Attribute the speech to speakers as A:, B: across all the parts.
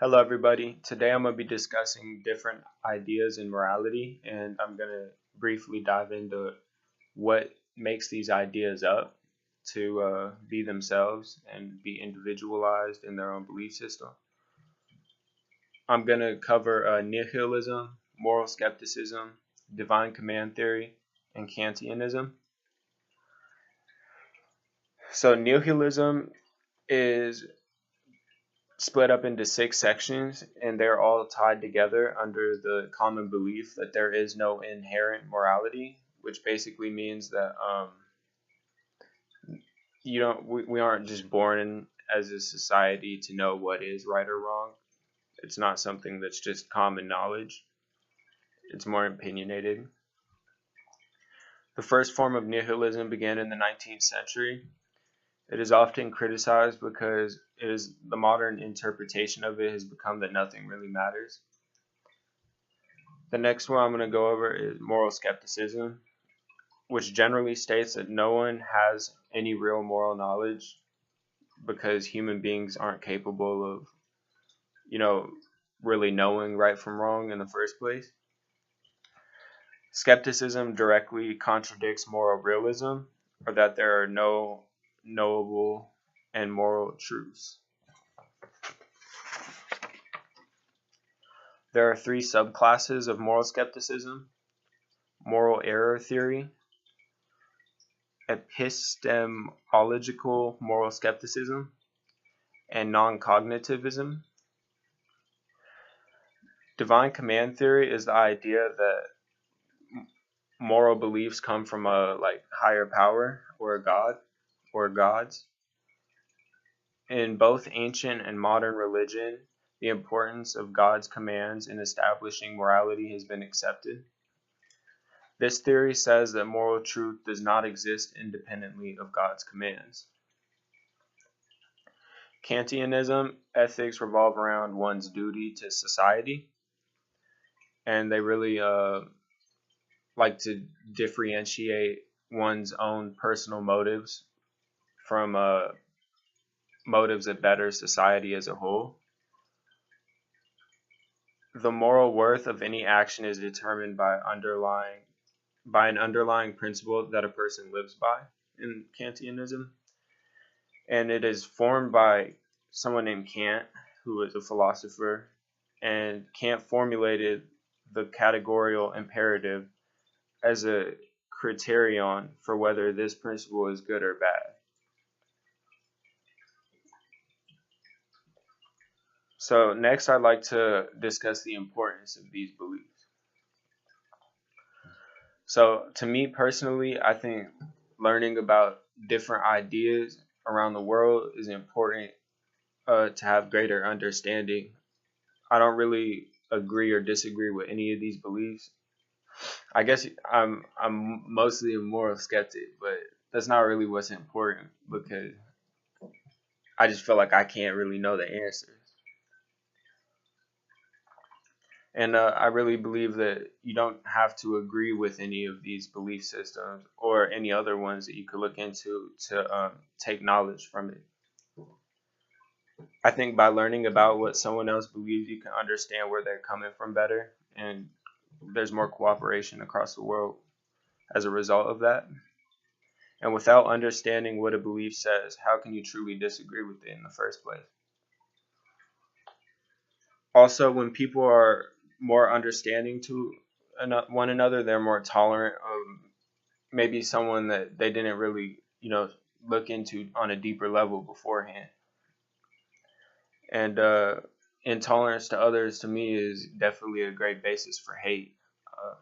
A: Hello, everybody. Today I'm going to be discussing different ideas in morality, and I'm going to briefly dive into what makes these ideas up to be themselves and be individualized in their own belief system. I'm going to cover nihilism, moral skepticism, divine command theory, and Kantianism. So, nihilism is split up into 6 sections, and they're all tied together under the common belief that there is no inherent morality, which basically means that you don't we aren't just born in, as a society to know what is right or wrong. It's not something that's just common knowledge. It's more opinionated. The first form of nihilism began in the 19th century. It is often criticized because the modern interpretation of it has become that nothing really matters. The next one I'm going to go over is moral skepticism, which generally states that no one has any real moral knowledge because human beings aren't capable of, you know, really knowing right from wrong in the first place. Skepticism directly contradicts moral realism, or that there are no knowable and moral truths. There are 3 subclasses of moral skepticism: moral error theory, epistemological moral skepticism, and non-cognitivism. Divine command theory is the idea that moral beliefs come from a higher power or a god or gods. In both ancient and modern religion, the importance of God's commands in establishing morality has been accepted. This theory says that moral truth does not exist independently of God's commands. Kantianism ethics revolve around one's duty to society, and they really like to differentiate one's own personal motives from motives that better society as a whole. The moral worth of any action is determined by an underlying principle that a person lives by in Kantianism, and it is formed by someone named Kant, who was a philosopher, and Kant formulated the categorical imperative as a criterion for whether this principle is good or bad. So next I'd like to discuss the importance of these beliefs. So to me personally, I think learning about different ideas around the world is important to have greater understanding. I don't really agree or disagree with any of these beliefs. I guess I'm mostly a moral skeptic, but that's not really what's important because I just feel like I can't really know the answers. And I really believe that you don't have to agree with any of these belief systems or any other ones that you could look into to take knowledge from it. I think by learning about what someone else believes, you can understand where they're coming from better, and there's more cooperation across the world as a result of that. And without understanding what a belief says, how can you truly disagree with it in the first place? Also, when people are more understanding to one another, they're more tolerant of maybe someone that they didn't really, look into on a deeper level beforehand. And intolerance to others, to me, is definitely a great basis for hate. Uh,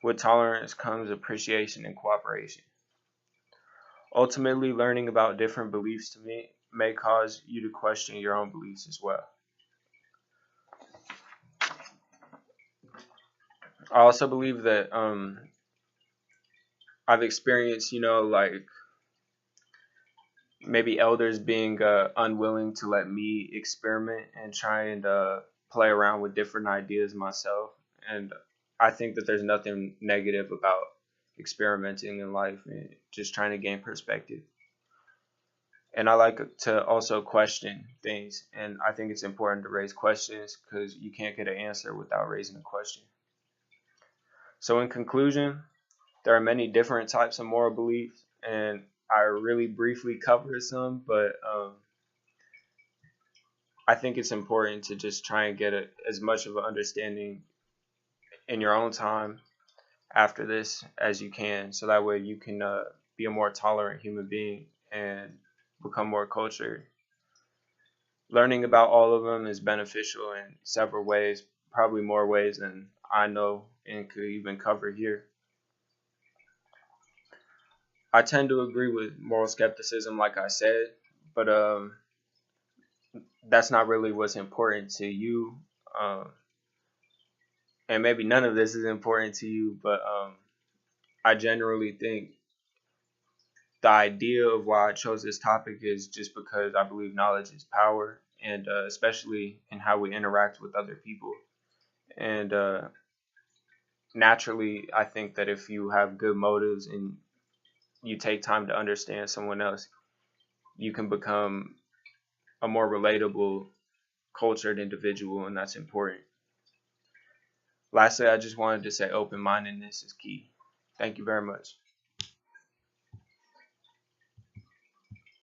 A: with tolerance comes appreciation and cooperation. Ultimately, learning about different beliefs to me may cause you to question your own beliefs as well. I also believe that I've experienced, maybe elders being unwilling to let me experiment and try and play around with different ideas myself. And I think that there's nothing negative about experimenting in life and just trying to gain perspective. And I like to also question things, and I think it's important to raise questions because you can't get an answer without raising a question. So in conclusion, there are many different types of moral beliefs, and I really briefly covered some, but I think it's important to just try and get as much of an understanding in your own time after this as you can, so that way you can be a more tolerant human being and become more cultured. Learning about all of them is beneficial in several ways, probably more ways than I know and could even cover here. I tend to agree with moral skepticism, like I said, but that's not really what's important to you. And maybe none of this is important to you, but I generally think the idea of why I chose this topic is just because I believe knowledge is power, and especially in how we interact with other people. And naturally, I think that if you have good motives and you take time to understand someone else, you can become a more relatable, cultured individual, and that's important. Lastly, I just wanted to say open mindedness is key. Thank you very much.